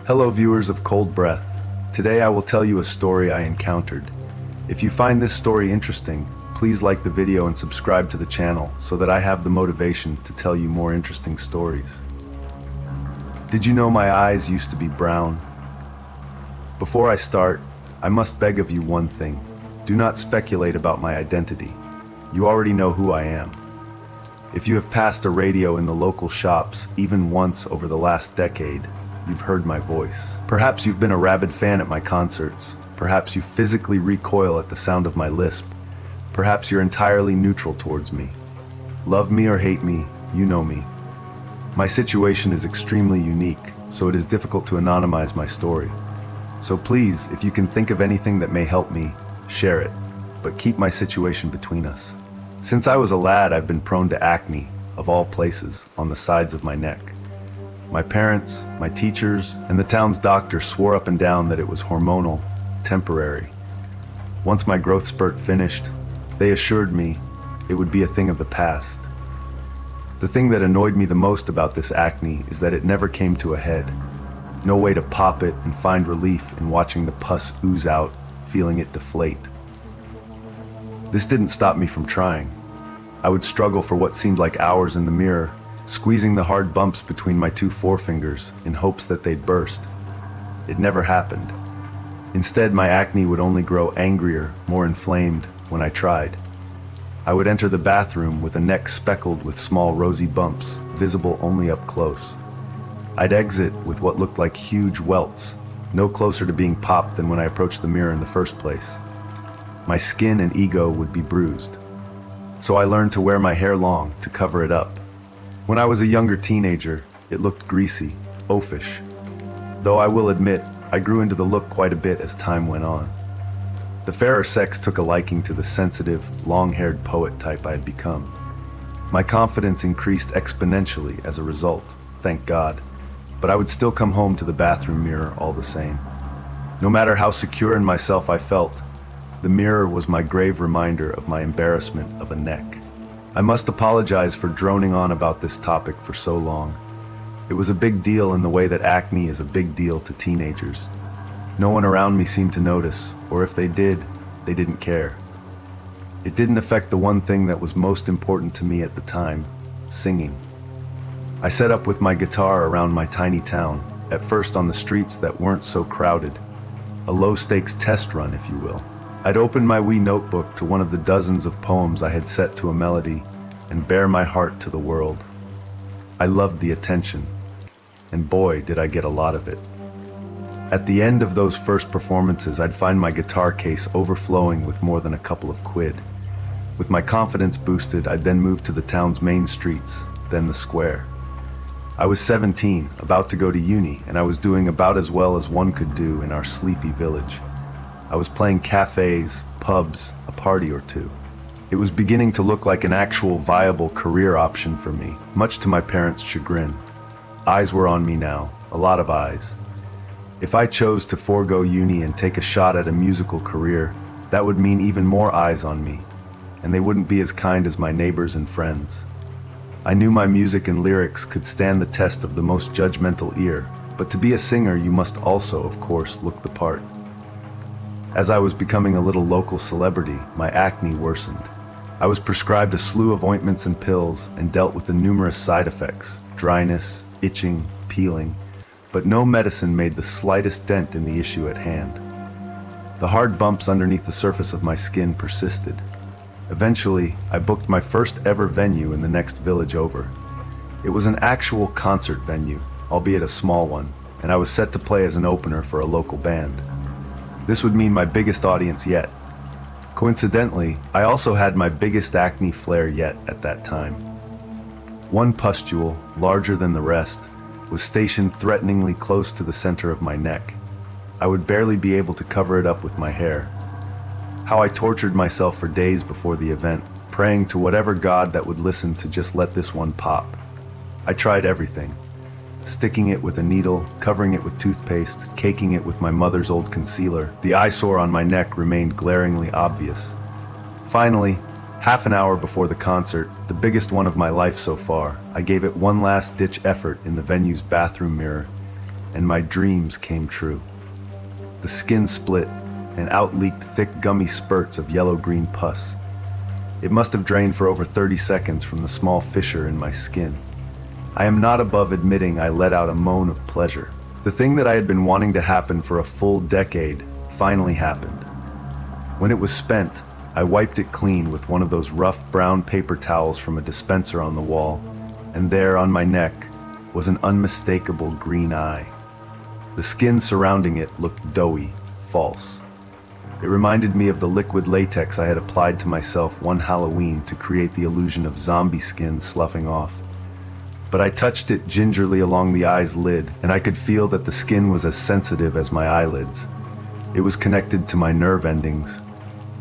Hello viewers of Cold Breath. Today I will tell you a story I encountered. If you find this story interesting, please like the video and subscribe to the channel so that I have the motivation to tell you more interesting stories. Did you know my eyes used to be brown? Before I start, I must beg of you one thing. Do not speculate about my identity. You already know who I am. If you have passed a radio in the local shops even once over the last decade, you've heard my voice. Perhaps you've been a rabid fan at my concerts. Perhaps you physically recoil at the sound of my lisp. Perhaps you're entirely neutral towards me. Love me or hate me, you know me. My situation is extremely unique, so it is difficult to anonymize my story. So please, if you can think of anything that may help me, share it, but keep my situation between us. Since I was a lad, I've been prone to acne, of all places, on the sides of my neck. My parents, my teachers, and the town's doctor swore up and down that it was hormonal, temporary. Once my growth spurt finished, they assured me it would be a thing of the past. The thing that annoyed me the most about this acne is that it never came to a head. No way to pop it and find relief in watching the pus ooze out, feeling it deflate. This didn't stop me from trying. I would struggle for what seemed like hours in the mirror, squeezing the hard bumps between my two forefingers in hopes that they'd burst. It never happened. Instead, my acne would only grow angrier, more inflamed, when I tried. I would enter the bathroom with a neck speckled with small rosy bumps, visible only up close. I'd exit with what looked like huge welts, no closer to being popped than when I approached the mirror in the first place. My skin and ego would be bruised. So I learned to wear my hair long to cover it up. When I was a younger teenager, it looked greasy, oafish. Though I will admit, I grew into the look quite a bit as time went on. The fairer sex took a liking to the sensitive, long-haired poet type I had become. My confidence increased exponentially as a result, thank God, but I would still come home to the bathroom mirror all the same. No matter how secure in myself I felt, the mirror was my grave reminder of my embarrassment of a neck. I must apologize for droning on about this topic for so long. It was a big deal in the way that acne is a big deal to teenagers. No one around me seemed to notice, or if they did, they didn't care. It didn't affect the one thing that was most important to me at the time, singing. I set up with my guitar around my tiny town, at first on the streets that weren't so crowded. A low-stakes test run, if you will. I'd open my wee notebook to one of the dozens of poems I had set to a melody and bare my heart to the world. I loved the attention, and boy, did I get a lot of it. At the end of those first performances, I'd find my guitar case overflowing with more than a couple of quid. With my confidence boosted, I'd then move to the town's main streets, then the square. I was 17, about to go to uni, and I was doing about as well as one could do in our sleepy village. I was playing cafes, pubs, a party or two. It was beginning to look like an actual viable career option for me, much to my parents' chagrin. Eyes were on me now, a lot of eyes. If I chose to forego uni and take a shot at a musical career, that would mean even more eyes on me, and they wouldn't be as kind as my neighbors and friends. I knew my music and lyrics could stand the test of the most judgmental ear, but to be a singer you must also, of course, look the part. As I was becoming a little local celebrity, my acne worsened. I was prescribed a slew of ointments and pills and dealt with the numerous side effects, dryness, itching, peeling, but no medicine made the slightest dent in the issue at hand. The hard bumps underneath the surface of my skin persisted. Eventually, I booked my first ever venue in the next village over. It was an actual concert venue, albeit a small one, and I was set to play as an opener for a local band. This would mean my biggest audience yet. Coincidentally, I also had my biggest acne flare yet at that time. One pustule, larger than the rest, was stationed threateningly close to the center of my neck. I would barely be able to cover it up with my hair. How I tortured myself for days before the event, praying to whatever god that would listen to just let this one pop. I tried everything. Sticking it with a needle, covering it with toothpaste, caking it with my mother's old concealer. The eyesore on my neck remained glaringly obvious. Finally, half an hour before the concert, the biggest one of my life so far, I gave it one last-ditch effort in the venue's bathroom mirror, and my dreams came true. The skin split, and out leaked thick gummy spurts of yellow-green pus. It must have drained for over 30 seconds from the small fissure in my skin. I am not above admitting I let out a moan of pleasure. The thing that I had been wanting to happen for a full decade finally happened. When it was spent, I wiped it clean with one of those rough brown paper towels from a dispenser on the wall, and there on my neck was an unmistakable green eye. The skin surrounding it looked doughy, false. It reminded me of the liquid latex I had applied to myself one Halloween to create the illusion of zombie skin sloughing off. But I touched it gingerly along the eye's lid, and I could feel that the skin was as sensitive as my eyelids. It was connected to my nerve endings.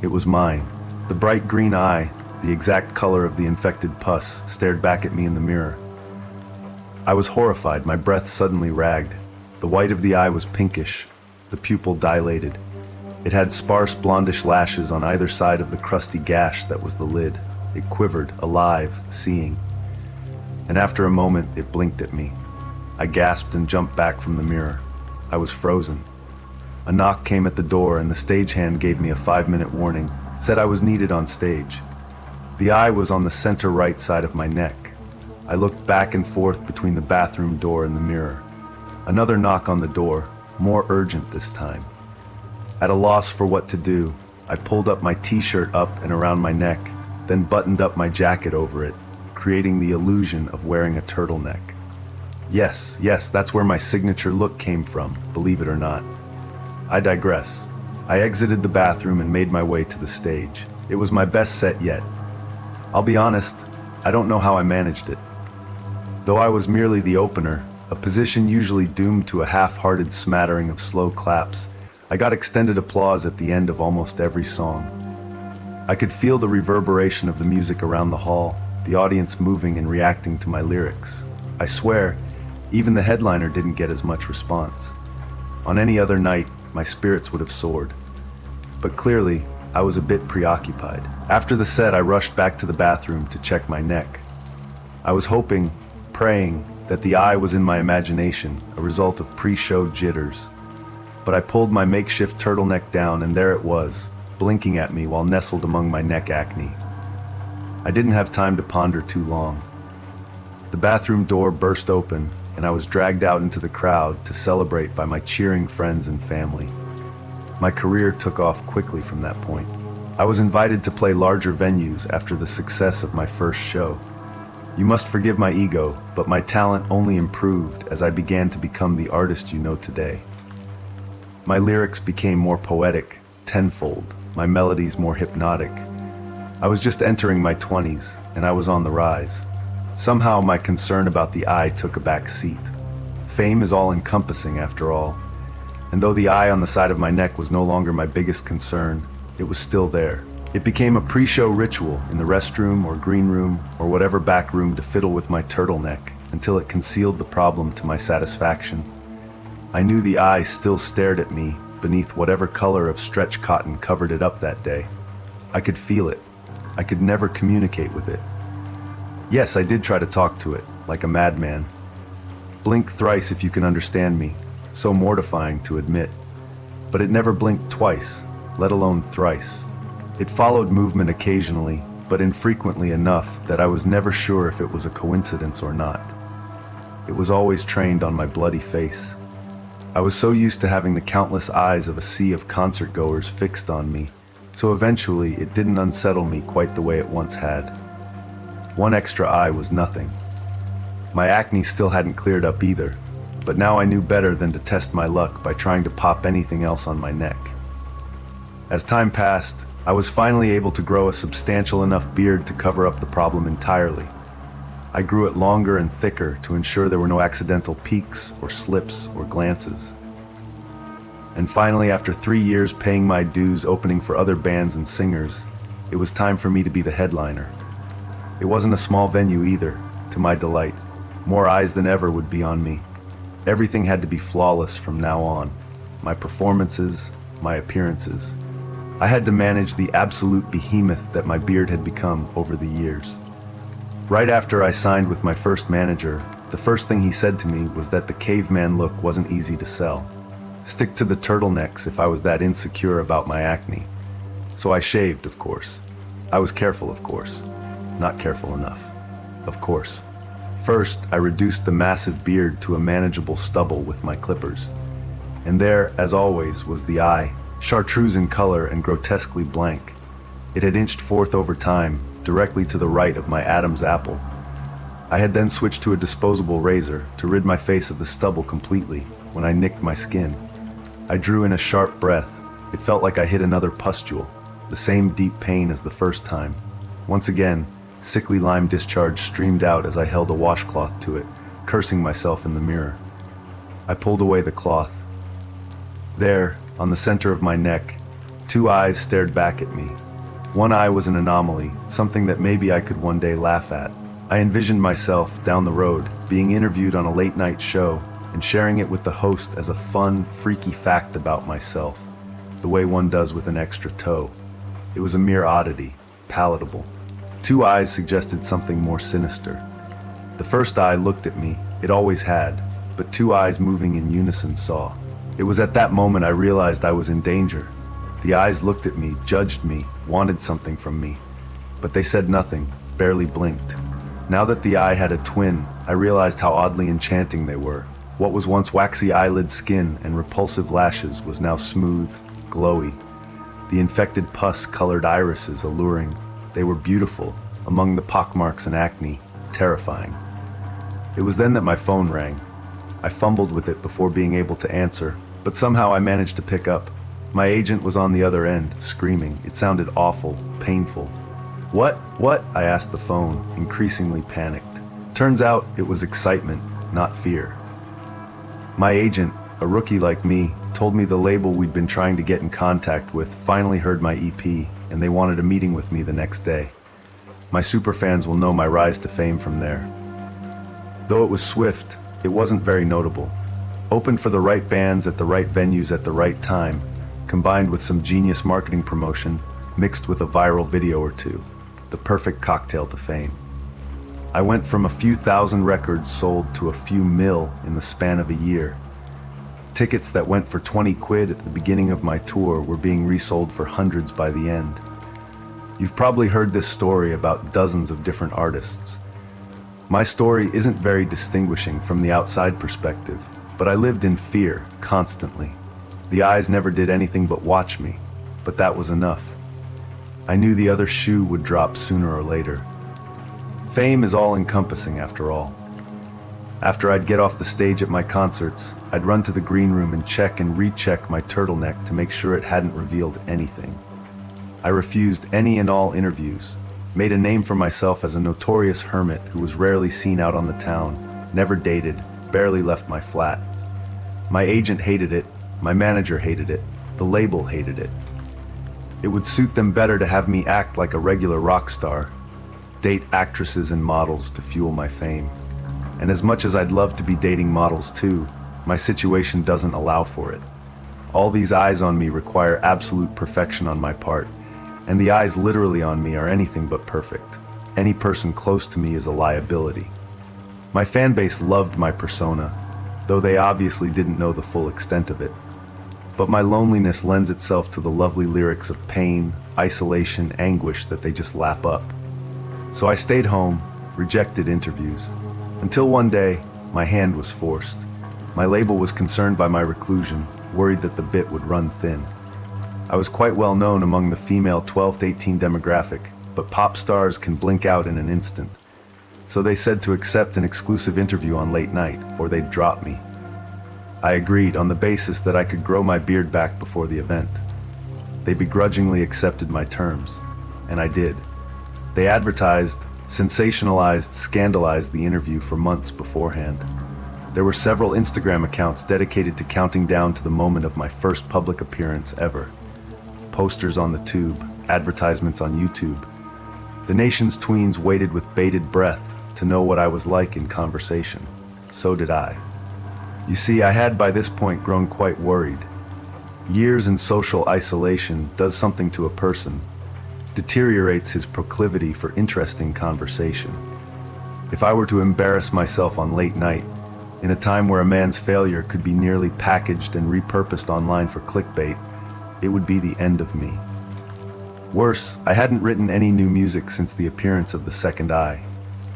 It was mine. The bright green eye, the exact color of the infected pus, stared back at me in the mirror. I was horrified. My breath suddenly ragged. The white of the eye was pinkish, the pupil dilated. It had sparse blondish lashes on either side of the crusty gash that was the lid. It quivered, alive, seeing. And after a moment, it blinked at me. I gasped and jumped back from the mirror. I was frozen. A knock came at the door, and the stagehand gave me a 5-minute warning, said I was needed on stage. The eye was on the center right side of my neck. I looked back and forth between the bathroom door and the mirror. Another knock on the door, more urgent this time. At a loss for what to do, I pulled up my t-shirt up and around my neck, then buttoned up my jacket over it, creating the illusion of wearing a turtleneck. Yes, that's where my signature look came from, believe it or not. I digress. I exited the bathroom and made my way to the stage. It was my best set yet. I'll be honest, I don't know how I managed it. Though I was merely the opener, a position usually doomed to a half-hearted smattering of slow claps, I got extended applause at the end of almost every song. I could feel the reverberation of the music around the hall, the audience moving and reacting to my lyrics. I swear, even the headliner didn't get as much response. On any other night, my spirits would have soared. But clearly, I was a bit preoccupied. After the set, I rushed back to the bathroom to check my neck. I was hoping, praying, that the eye was in my imagination, a result of pre-show jitters. But I pulled my makeshift turtleneck down, and there it was, blinking at me while nestled among my neck acne. I didn't have time to ponder too long. The bathroom door burst open, and I was dragged out into the crowd to celebrate by my cheering friends and family. My career took off quickly from that point. I was invited to play larger venues after the success of my first show. You must forgive my ego, but my talent only improved as I began to become the artist you know today. My lyrics became more poetic, tenfold, my melodies more hypnotic. I was just entering my 20s, and I was on the rise. Somehow my concern about the eye took a back seat. Fame is all-encompassing after all, and though the eye on the side of my neck was no longer my biggest concern, it was still there. It became a pre-show ritual in the restroom or green room or whatever back room to fiddle with my turtleneck until it concealed the problem to my satisfaction. I knew the eye still stared at me beneath whatever color of stretch cotton covered it up that day. I could feel it. I could never communicate with it. Yes, I did try to talk to it, like a madman. Blink thrice if you can understand me, so mortifying to admit. But it never blinked twice, let alone thrice. It followed movement occasionally, but infrequently enough that I was never sure if it was a coincidence or not. It was always trained on my bloody face. I was so used to having the countless eyes of a sea of concert-goers fixed on me, so eventually it didn't unsettle me quite the way it once had. One extra eye was nothing. My acne still hadn't cleared up either, but now I knew better than to test my luck by trying to pop anything else on my neck. As time passed, I was finally able to grow a substantial enough beard to cover up the problem entirely. I grew it longer and thicker to ensure there were no accidental peeks or slips or glances. And finally, after 3 years paying my dues opening for other bands and singers, it was time for me to be the headliner. It wasn't a small venue either, to my delight. More eyes than ever would be on me. Everything had to be flawless from now on. My performances, my appearances. I had to manage the absolute behemoth that my beard had become over the years. Right after I signed with my first manager, The first thing he said to me was that the caveman look wasn't easy to sell. Stick to the turtlenecks if I was that insecure about my acne. So I shaved, of course. I was careful, of course. Not careful enough. Of course. First, I reduced the massive beard to a manageable stubble with my clippers. And there, as always, was the eye, chartreuse in color and grotesquely blank. It had inched forth over time, directly to the right of my Adam's apple. I had then switched to a disposable razor to rid my face of the stubble completely when I nicked my skin. I drew in a sharp breath. It felt like I hit another pustule, the same deep pain as the first time. Once again, sickly lime discharge streamed out as I held a washcloth to it, cursing myself in the mirror. I pulled away the cloth. There, on the center of my neck, two eyes stared back at me. One eye was an anomaly, something that maybe I could one day laugh at. I envisioned myself, down the road, being interviewed on a late-night show and sharing it with the host as a fun, freaky fact about myself, the way one does with an extra toe. It was a mere oddity, palatable. Two eyes suggested something more sinister. The first eye looked at me, it always had, but two eyes moving in unison saw. It was at that moment I realized I was in danger. The eyes looked at me, judged me, wanted something from me. But they said nothing, barely blinked. Now that the eye had a twin, I realized how oddly enchanting they were. What was once waxy eyelid skin and repulsive lashes was now smooth, glowy. The infected pus-colored irises alluring. They were beautiful, among the pockmarks and acne, terrifying. It was then that my phone rang. I fumbled with it before being able to answer, but somehow I managed to pick up. My agent was on the other end, screaming. It sounded awful, painful. What? I asked the phone, increasingly panicked. Turns out it was excitement, not fear. My agent, a rookie like me, told me the label we'd been trying to get in contact with finally heard my EP, and they wanted a meeting with me the next day. My superfans will know my rise to fame from there. Though it was swift, it wasn't very notable. Opened for the right bands at the right venues at the right time, combined with some genius marketing promotion, mixed with a viral video or two. The perfect cocktail to fame. I went from a few thousand records sold to a few mil in the span of a year. Tickets that went for 20 quid at the beginning of my tour were being resold for hundreds by the end. You've probably heard this story about dozens of different artists. My story isn't very distinguishing from the outside perspective, but I lived in fear constantly. The eyes never did anything but watch me, but that was enough. I knew the other shoe would drop sooner or later. Fame is all-encompassing after all. After I'd get off the stage at my concerts, I'd run to the green room and check and recheck my turtleneck to make sure it hadn't revealed anything. I refused any and all interviews, made a name for myself as a notorious hermit who was rarely seen out on the town, never dated, barely left my flat. My agent hated it, my manager hated it, the label hated it. It would suit them better to have me act like a regular rock star, date actresses and models to fuel my fame. And as much as I'd love to be dating models too, my situation doesn't allow for it. All these eyes on me require absolute perfection on my part, and the eyes literally on me are anything but perfect. Any person close to me is a liability. My fan base loved my persona, though they obviously didn't know the full extent of it. But my loneliness lends itself to the lovely lyrics of pain, isolation, anguish that they just lap up. So I stayed home, rejected interviews, until one day, my hand was forced. My label was concerned by my reclusion, worried that the bit would run thin. I was quite well known among the female 12 to 18 demographic, but pop stars can blink out in an instant. So they said to accept an exclusive interview on late night, or they'd drop me. I agreed on the basis that I could grow my beard back before the event. They begrudgingly accepted my terms, and I did. They advertised, sensationalized, scandalized the interview for months beforehand. There were several Instagram accounts dedicated to counting down to the moment of my first public appearance ever. Posters on the tube, advertisements on YouTube. The nation's tweens waited with bated breath to know what I was like in conversation. So did I. You see, I had by this point grown quite worried. Years in social isolation does something to a person, deteriorates his proclivity for interesting conversation. If I were to embarrass myself on late night, in a time where a man's failure could be nearly packaged and repurposed online for clickbait, it would be the end of me. Worse, I hadn't written any new music since the appearance of The Second Eye.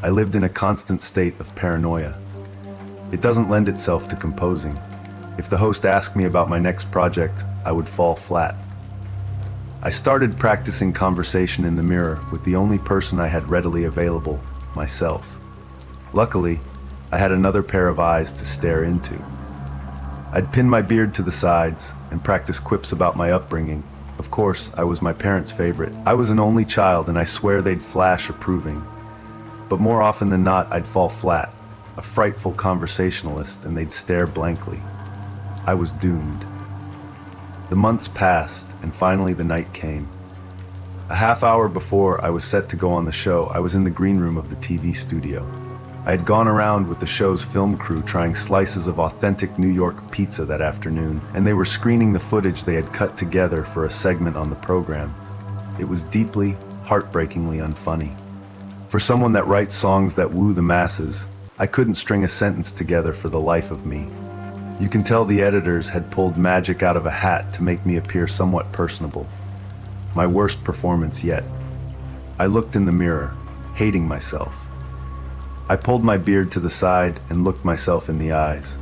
I lived in a constant state of paranoia. It doesn't lend itself to composing. If the host asked me about my next project, I would fall flat. I started practicing conversation in the mirror with the only person I had readily available, myself. Luckily, I had another pair of eyes to stare into. I'd pin my beard to the sides and practice quips about my upbringing. Of course, I was my parents' favorite. I was an only child, and I swear they'd flash approving. But more often than not, I'd fall flat, a frightful conversationalist, and they'd stare blankly. I was doomed. The months passed, and finally the night came. A half hour before I was set to go on the show, I was in the green room of the TV studio. I had gone around with the show's film crew trying slices of authentic New York pizza that afternoon, and they were screening the footage they had cut together for a segment on the program. It was deeply, heartbreakingly unfunny. For someone that writes songs that woo the masses, I couldn't string a sentence together for the life of me. You can tell the editors had pulled magic out of a hat to make me appear somewhat personable. My worst performance yet. I looked in the mirror, hating myself. I pulled my beard to the side and looked myself in the eyes.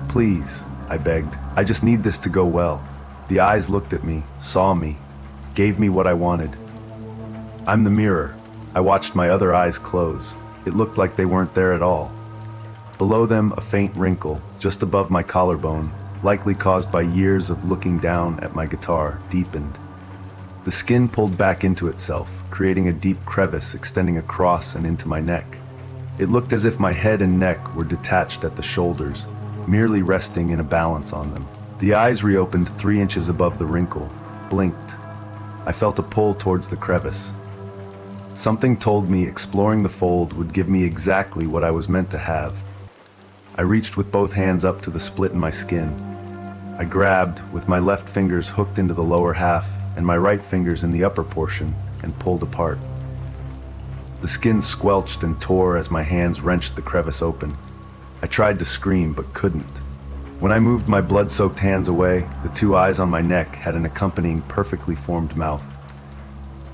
"Please," I begged, "I just need this to go well." The eyes looked at me, saw me, gave me what I wanted. I'm the mirror. I watched my other eyes close. It looked like they weren't there at all. Below them, a faint wrinkle, just above my collarbone, likely caused by years of looking down at my guitar, deepened. The skin pulled back into itself, creating a deep crevice extending across and into my neck. It looked as if my head and neck were detached at the shoulders, merely resting in a balance on them. The eyes reopened 3 inches above the wrinkle, blinked. I felt a pull towards the crevice. Something told me exploring the fold would give me exactly what I was meant to have. I reached with both hands up to the split in my skin. I grabbed, with my left fingers hooked into the lower half and my right fingers in the upper portion, and pulled apart. The skin squelched and tore as my hands wrenched the crevice open. I tried to scream, but couldn't. When I moved my blood-soaked hands away, the 2 eyes on my neck had an accompanying perfectly formed mouth.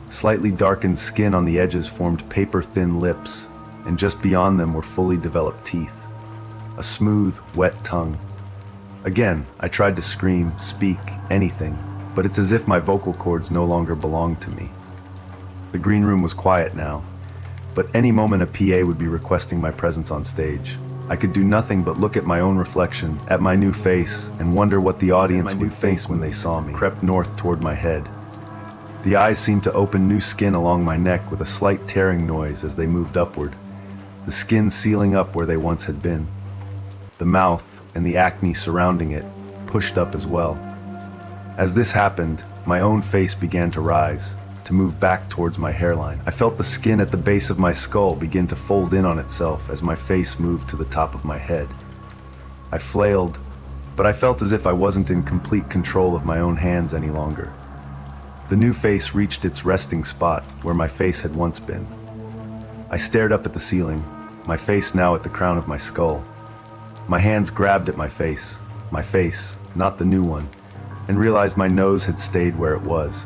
Slightly darkened skin on the edges formed paper-thin lips, and just beyond them were fully developed teeth. A smooth, wet tongue. Again, I tried to scream, speak, anything, but it's as if my vocal cords no longer belonged to me. The green room was quiet now, but any moment a PA would be requesting my presence on stage. I could do nothing but look at my own reflection, at my new face, and wonder what the audience would face when they saw me. Crept north toward my head. The eyes seemed to open new skin along my neck with a slight tearing noise as they moved upward, the skin sealing up where they once had been. The mouth, and the acne surrounding it, pushed up as well. As this happened, my own face began to rise, to move back towards my hairline. I felt the skin at the base of my skull begin to fold in on itself as my face moved to the top of my head. I flailed, but I felt as if I wasn't in complete control of my own hands any longer. The new face reached its resting spot where my face had once been. I stared up at the ceiling, my face now at the crown of my skull. My hands grabbed at my face, not the new one, and realized my nose had stayed where it was.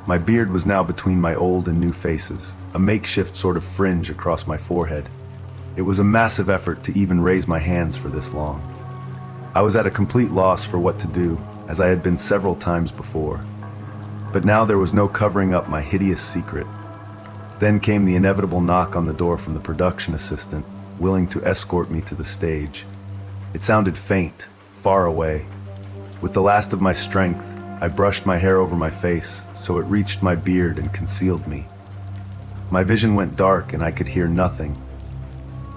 My beard was now between my old and new faces, a makeshift sort of fringe across my forehead. It was a massive effort to even raise my hands for this long. I was at a complete loss for what to do, as I had been several times before. But now there was no covering up my hideous secret. Then came the inevitable knock on the door from the production assistant, willing to escort me to the stage. It sounded faint, far away. With the last of my strength, I brushed my hair over my face so it reached my beard and concealed me. My vision went dark and I could hear nothing.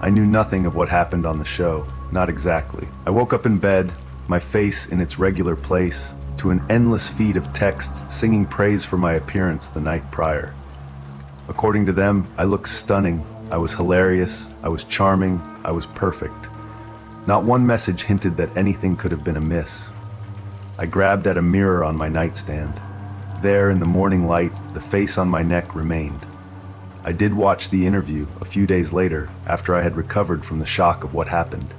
I knew nothing of what happened on the show, not exactly. I woke up in bed, my face in its regular place, to an endless feed of texts singing praise for my appearance the night prior. According to them, I looked stunning, I was hilarious, I was charming, I was perfect. Not one message hinted that anything could have been amiss. I grabbed at a mirror on my nightstand. There in the morning light, the face on my neck remained. I did watch the interview a few days later after I had recovered from the shock of what happened.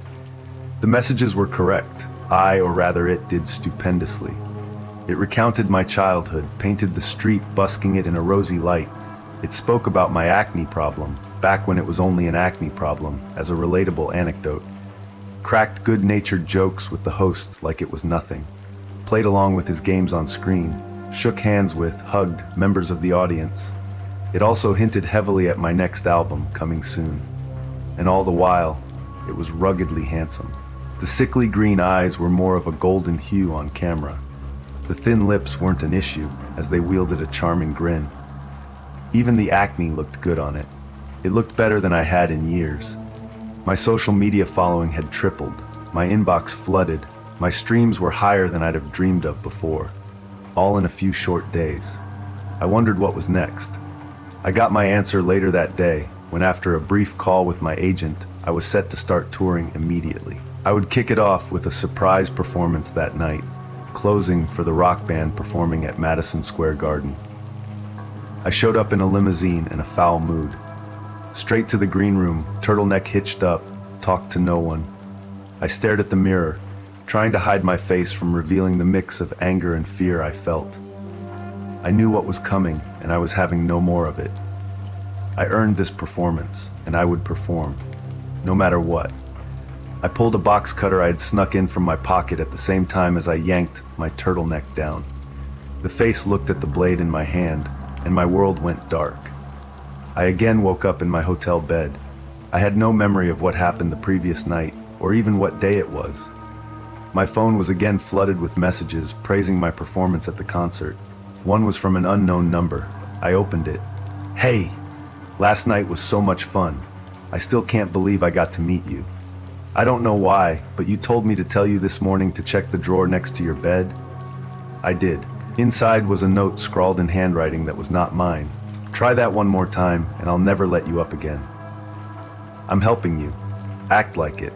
The messages were correct. Or rather it did stupendously. It recounted my childhood, painted the street, busking it in a rosy light. It spoke about my acne problem, back when it was only an acne problem, as a relatable anecdote. Cracked good-natured jokes with the host like it was nothing. Played along with his games on screen. Shook hands with, hugged members of the audience. It also hinted heavily at my next album, coming soon. And all the while, it was ruggedly handsome. The sickly green eyes were more of a golden hue on camera. The thin lips weren't an issue, as they wielded a charming grin. Even the acne looked good on it. It looked better than I had in years. My social media following had tripled. My inbox flooded. My streams were higher than I'd have dreamed of before. All in a few short days. I wondered what was next. I got my answer later that day, when after a brief call with my agent, I was set to start touring immediately. I would kick it off with a surprise performance that night, closing for the rock band performing at Madison Square Garden. I showed up in a limousine in a foul mood. Straight to the green room, turtleneck hitched up, talked to no one. I stared at the mirror, trying to hide my face from revealing the mix of anger and fear I felt. I knew what was coming, and I was having no more of it. I earned this performance, and I would perform, no matter what. I pulled a box cutter I had snuck in from my pocket at the same time as I yanked my turtleneck down. The face looked at the blade in my hand, and my world went dark. I again woke up in my hotel bed. I had no memory of what happened the previous night, or even what day it was. My phone was again flooded with messages praising my performance at the concert. One was from an unknown number. I opened it. "Hey, last night was so much fun. I still can't believe I got to meet you. I don't know why, but you told me to tell you this morning to check the drawer next to your bed." I did. Inside was a note scrawled in handwriting that was not mine. "Try that one more time, and I'll never let you up again. I'm helping you. Act like it."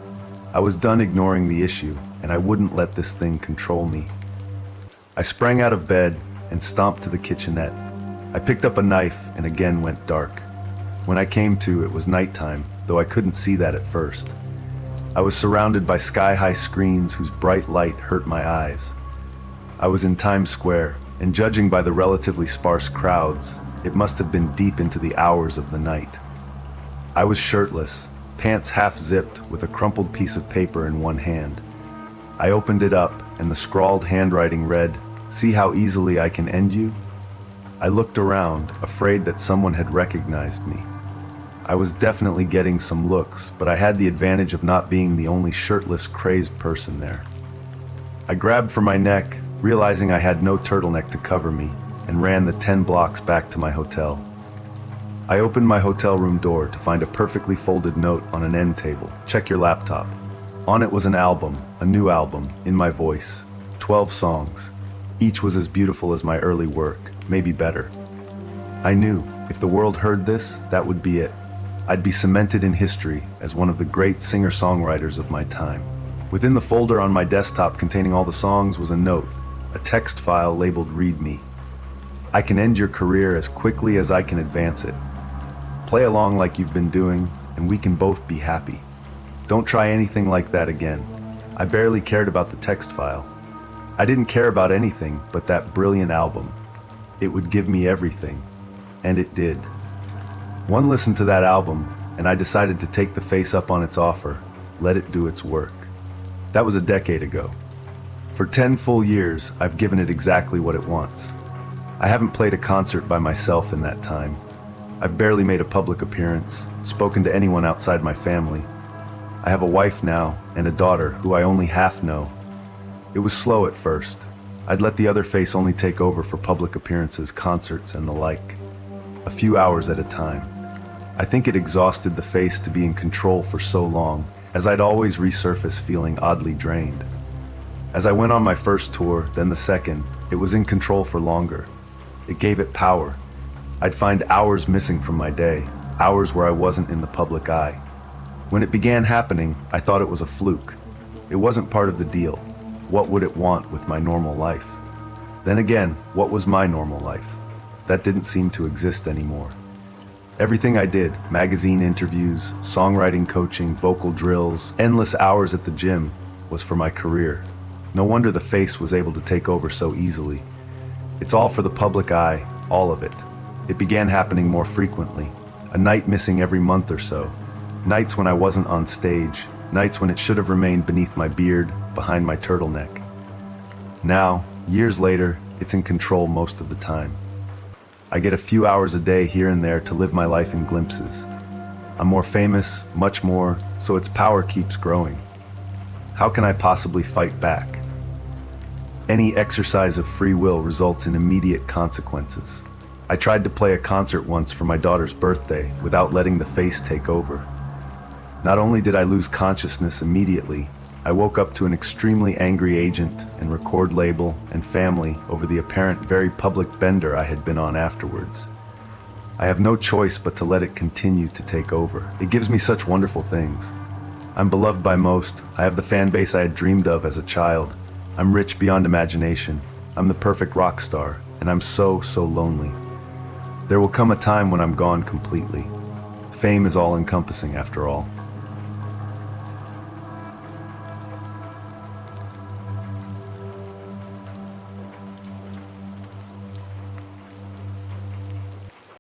I was done ignoring the issue, and I wouldn't let this thing control me. I sprang out of bed and stomped to the kitchenette. I picked up a knife and again went dark. When I came to, it was nighttime, though I couldn't see that at first. I was surrounded by sky-high screens whose bright light hurt my eyes. I was in Times Square, and judging by the relatively sparse crowds, it must have been deep into the hours of the night. I was shirtless, pants half-zipped with a crumpled piece of paper in one hand. I opened it up, and the scrawled handwriting read, "See how easily I can end you?" I looked around, afraid that someone had recognized me. I was definitely getting some looks, but I had the advantage of not being the only shirtless, crazed person there. I grabbed for my neck, realizing I had no turtleneck to cover me, and ran the 10 blocks back to my hotel. I opened my hotel room door to find a perfectly folded note on an end table. "Check your laptop." On it was an album, a new album, in my voice. 12 songs. Each was as beautiful as my early work, maybe better. I knew, if the world heard this, that would be it. I'd be cemented in history as one of the great singer-songwriters of my time. Within the folder on my desktop containing all the songs was a note, a text file labeled "README." "I can end your career as quickly as I can advance it. Play along like you've been doing, and we can both be happy. Don't try anything like that again." I barely cared about the text file. I didn't care about anything but that brilliant album. It would give me everything, and it did. One listen to that album, and I decided to take the face up on its offer, let it do its work. That was a decade ago. For 10 full years, I've given it exactly what it wants. I haven't played a concert by myself in that time. I've barely made a public appearance, spoken to anyone outside my family. I have a wife now, and a daughter who I only half know. It was slow at first. I'd let the other face only take over for public appearances, concerts, and the like. A few hours at a time. I think it exhausted the face to be in control for so long, as I'd always resurface feeling oddly drained. As I went on my first tour, then the second, it was in control for longer. It gave it power. I'd find hours missing from my day, hours where I wasn't in the public eye. When it began happening, I thought it was a fluke. It wasn't part of the deal. What would it want with my normal life? Then again, what was my normal life? That didn't seem to exist anymore. Everything I did, magazine interviews, songwriting coaching, vocal drills, endless hours at the gym, was for my career. No wonder the face was able to take over so easily. It's all for the public eye, all of it. It began happening more frequently. A night missing every month or so. Nights when I wasn't on stage. Nights when it should have remained beneath my beard, behind my turtleneck. Now, years later, it's in control most of the time. I get a few hours a day here and there to live my life in glimpses. I'm more famous, much more, so its power keeps growing. How can I possibly fight back? Any exercise of free will results in immediate consequences. I tried to play a concert once for my daughter's birthday without letting the face take over. Not only did I lose consciousness immediately, I woke up to an extremely angry agent and record label and family over the apparent very public bender I had been on afterwards. I have no choice but to let it continue to take over. It gives me such wonderful things. I'm beloved by most. I have the fan base I had dreamed of as a child. I'm rich beyond imagination. I'm the perfect rock star, and I'm so lonely. There will come a time when I'm gone completely. Fame is all-encompassing after all.